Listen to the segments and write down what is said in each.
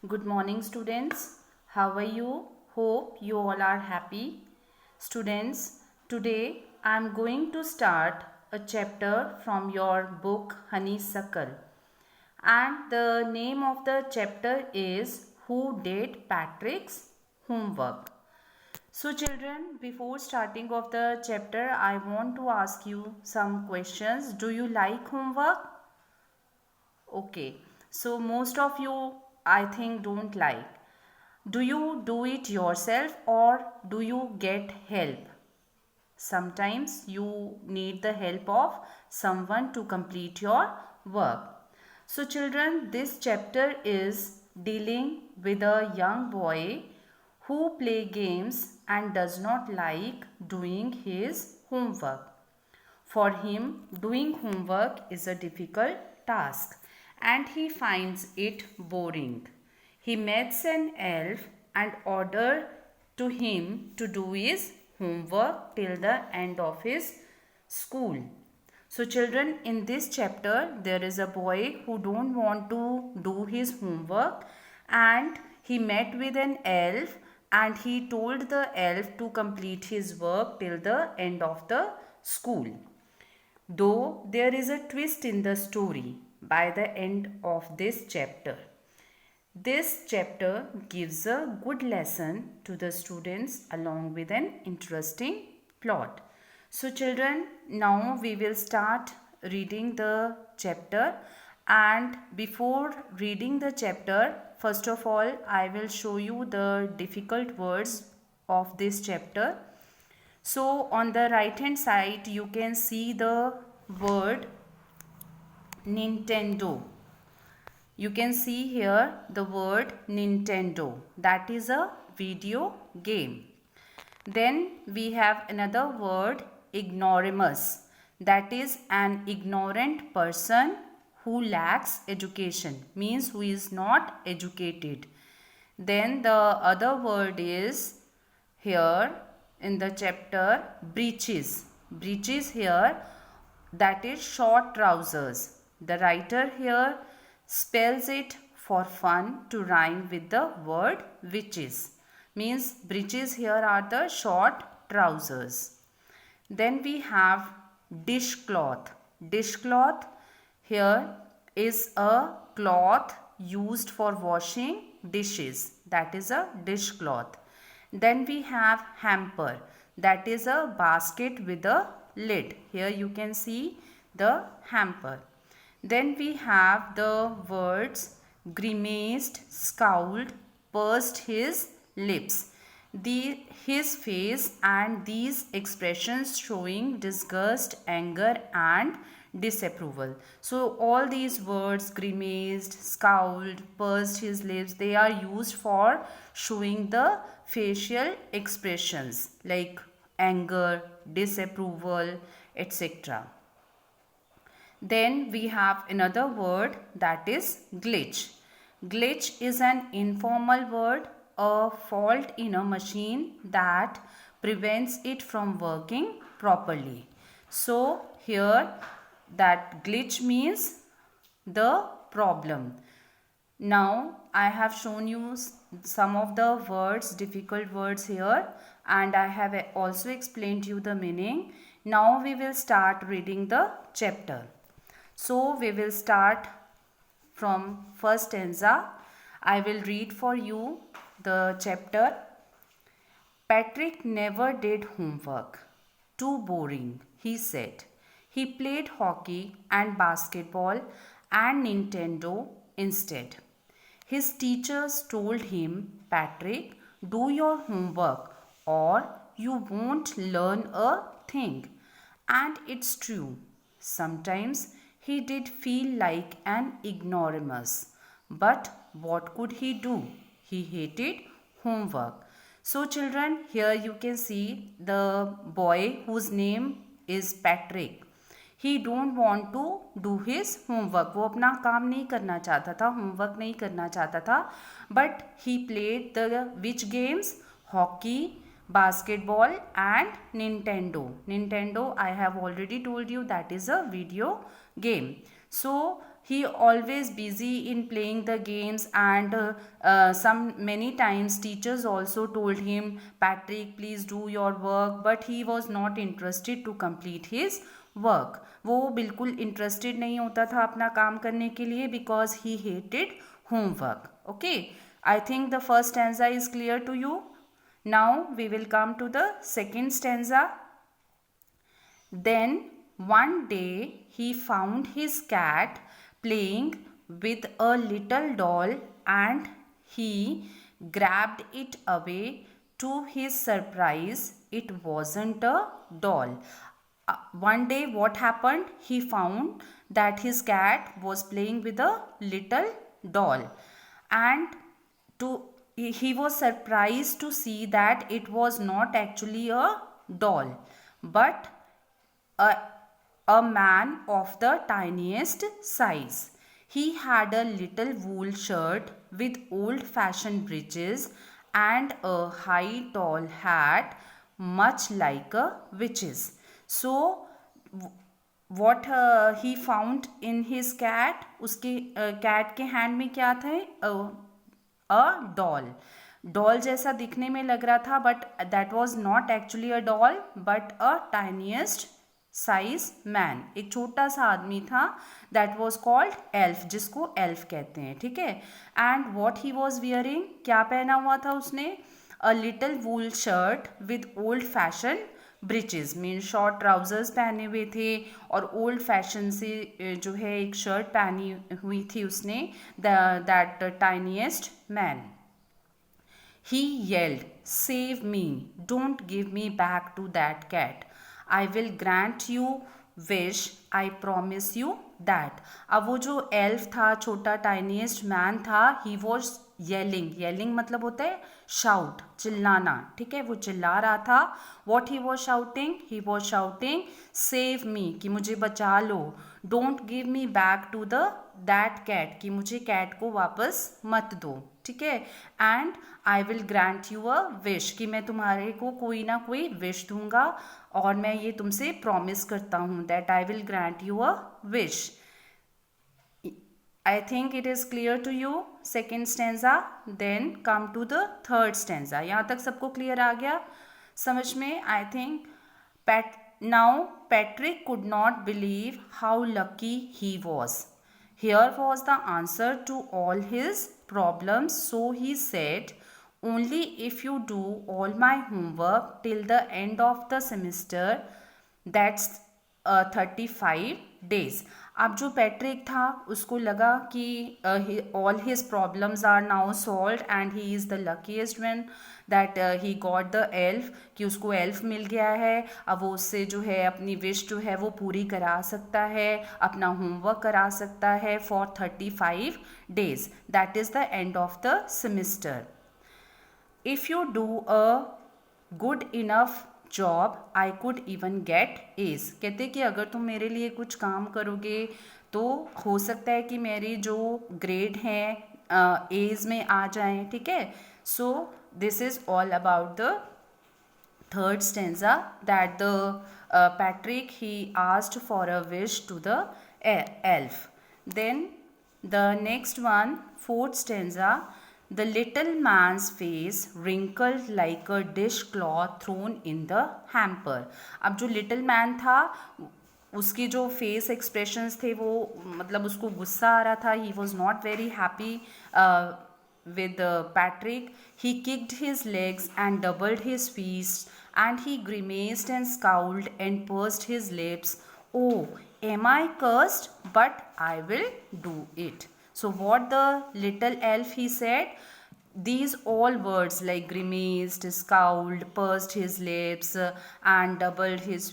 Good morning, students. How are you? Hope you all are happy. Students, today I am going to start a chapter from your book Honeysuckle. And the name of the chapter is Who Did Patrick's Homework? So children, before starting of the chapter, I want to ask you some questions. Do you like homework? Okay, so most of you, I think, don't like. Do you do it yourself or do you get help? Sometimes you need the help of someone to complete your work. So, children, this chapter is dealing with a young boy who play games and does not like doing his homework. For him, doing homework is a difficult task and he finds it boring. He meets an elf and orders to him to do his homework till the end of his school. So children, in this chapter there is a boy who don't want to do his homework and he met with an elf and he told the elf to complete his work till the end of the school. Though there is a twist in the story by the end of this chapter. This chapter gives a good lesson to the students along with an interesting plot. So children, now we will start reading the chapter, and before reading the chapter, first of all I will show you the difficult words of this chapter. So on the right hand side you can see the word Nintendo. You can see here the word Nintendo, that is a video game. Then we have another word ignoramus, that is an ignorant person who lacks education, means who is not educated. Then the other word is here in the chapter breeches. Breeches here, that is short trousers. The writer here spells it for fun to rhyme with the word witches. Means breeches here are the short trousers. Then we have dishcloth. Dishcloth here is a cloth used for washing dishes. That is a dishcloth. Then we have hamper. That is a basket with a lid. Here you can see the hamper. Then we have the words grimaced, scowled, pursed his lips. His face and these expressions showing disgust, anger and disapproval. So all these words grimaced, scowled, pursed his lips, they are used for showing the facial expressions like anger, disapproval, etc. Then we have another word, that is glitch. Glitch is an informal word, a fault in a machine that prevents it from working properly. So here that glitch means the problem. Now I have shown you some of the words, difficult words here, and I have also explained you the meaning. Now we will start reading the chapter. So we will start from first stanza. I will read for you the chapter. Patrick never did homework. Too boring, he said. He played hockey and basketball and Nintendo instead. His teachers told him, Patrick, do your homework or you won't learn a thing. And it's true. Sometimes he did feel like an ignoramus. But what could he do? He hated homework. So children, here you can see the boy whose name is Patrick. He don't want to do his homework. वो अपना काम नहीं करना चाहता था, homework नहीं करना चाहता था. But he played the which games? Hockey, basketball and Nintendo. Nintendo, I have already told you, that is a video game. So he always busy in playing the games, and some many times teachers also told him, Patrick, please do your work, but he was not interested to complete his work. वो बिल्कुल interested नहीं होता था अपना काम करने के लिए, because he hated homework. Okay, I think the first stanza is clear to you. Now we will come to the second stanza. Then one day he found his cat playing with a little doll, and he grabbed it away. To his surprise, it wasn't a doll. One day what happened? He found that his cat was playing with a little doll, and he was surprised to see that it was not actually a doll, but a man of the tiniest size. He had a little wool shirt with old-fashioned breeches and a high tall hat, much like a witch's. So what he found in his cat, उसके cat के hand में क्या था? A doll. Doll जैसा दिखने में लग रहा था, but that was not actually a doll but a tiniest size man. एक छोटा सा आदमी था. दैट वॉज कॉल्ड एल्फ, जिसको एल्फ कहते हैं. ठीक है. And what he was wearing, क्या पहना हुआ था उसने? A little wool shirt with old fashion breaches, mean short trousers पहने हुए थे, और ओल्ड फैशन से जो है एक शर्ट पहनी हुई थी उसने. That tiniest man. He yelled, "Save me! Don't give me back to that cat. I will grant you wish. I promise you that." अब वो जो एल्फ था, छोटा टाइनीएस्ट मैन था, he was yelling. Yelling मतलब होता है shout, चिल्लाना. ठीक है, वो चिल्ला रहा था. What he was shouting? He was shouting, "Save me!" कि मुझे बचा लो. Don't give me back to that cat, कि मुझे कैट को वापस मत दो. ठीक है. And I will grant you a wish, कि मैं तुम्हारे को कोई ना कोई विश दूंगा, और मैं ये तुमसे प्रॉमिस करता हूँ that I will grant you a wish. I think it is clear to you second stanza. Then come to the third stanza. यहाँ तक सबको क्लियर आ गया समझ में? I think now Patrick could not believe how lucky he was. Here was the answer to all his problems. So he said, "Only if you do all my homework till the end of the semester, that's 35 days." अब जो Patrick था उसको लगा कि all his problems are now solved and he is the luckiest one that he got the elf, कि उसको elf मिल गया है. अब वो उससे जो है अपनी विश जो है वो पूरी करा सकता है, अपना होमवर्क करा सकता है for 35 days. That is the end of the semester. If you do a good enough job I could even get A's. कहते कि अगर तुम मेरे लिए कुछ काम करोगे तो हो सकता है कि मेरी जो ग्रेड हैं एज में आ जाएं. ठीक है. So this is all about the third stanza that the Patrick he asked for a wish to the elf. Then the next one, fourth stanza. The little man's face wrinkled like a dishcloth thrown in the hamper. अब जो little man था उसकी जो face expressions थे वो मतलब उसको गुस्सा आ रहा था. He was not very happy with Patrick. He kicked his legs and doubled his fists, and he grimaced and scowled and pursed his lips. "Oh, am I cursed? But I will do it." So what the little elf he said? These all words like grimaced, scowled, pursed his lips, and doubled his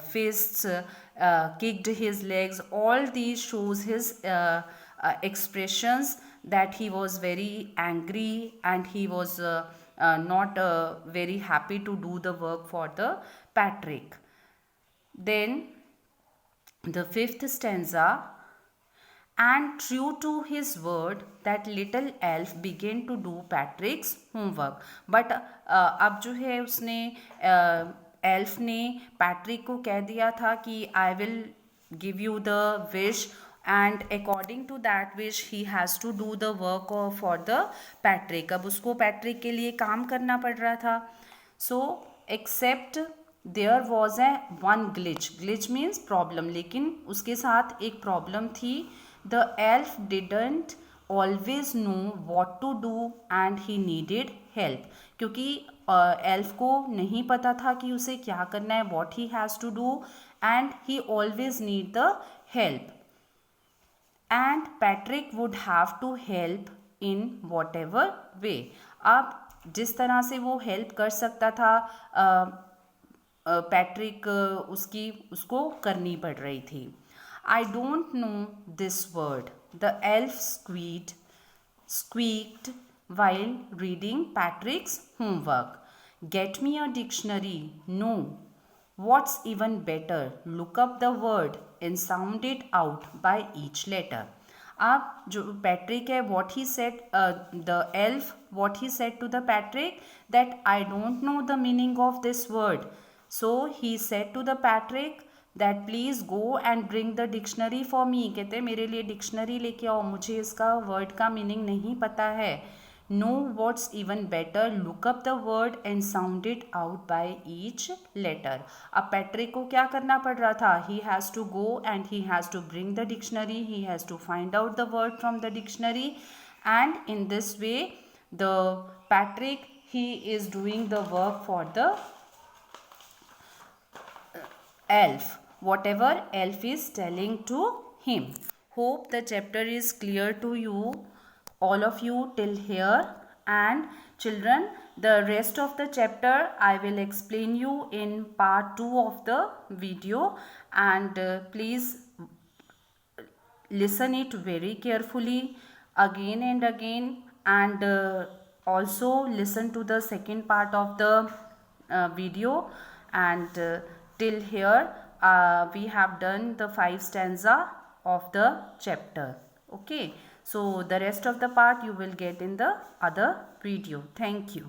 fists, kicked his legs. All these shows his expressions that he was very angry and he was not very happy to do the work for the Patrick. Then the fifth stanza. And true to his word, that little elf began to do Patrick's homework. But अब जो है उसने elf ने Patrick को कह दिया था कि I will give you the wish and according to that wish he has to do the work for the Patrick. अब उसको पैट्रिक के लिए काम करना पड़ रहा था. So except there was a one glitch means problem, लेकिन उसके साथ एक प्रॉब्लम थी. The elf didn't always know what to do and he needed help. क्योंकि एल्फ को नहीं पता था कि उसे क्या करना है, what he has to do, and he always need the help. And Patrick would have to help in whatever way. अब जिस तरह से वो हेल्प कर सकता था पैट्रिक उसको करनी पड़ रही थी. I don't know this word, the elf squeaked while reading Patrick's homework. Get me a dictionary. No. What's even better, look up the word and sound it out by each letter. अब जो Patrick है, what he said, the elf, what he said to the Patrick, that I don't know the meaning of this word. So he said to the Patrick that please go and bring the dictionary for me. कहते मेरे लिए dictionary लेके आओ, मुझे इसका word का meaning नहीं पता है. No, what's even better, look up the word and sound it out by each letter. अब पैट्रिक को क्या करना पड़ रहा था? He has to go and he has to bring the dictionary. He has to find out the word from the dictionary, and in this way the Patrick, he is doing the work for the elf, whatever elf is telling to him. Hope the chapter is clear to you, all of you till here. And children, the rest of the chapter I will explain you in part 2 of the video, and please listen it very carefully again and again, and also listen to the second part of the video. And till here we have done the 5 stanza of the chapter. Okay, so the rest of the part you will get in the other video. Thank you.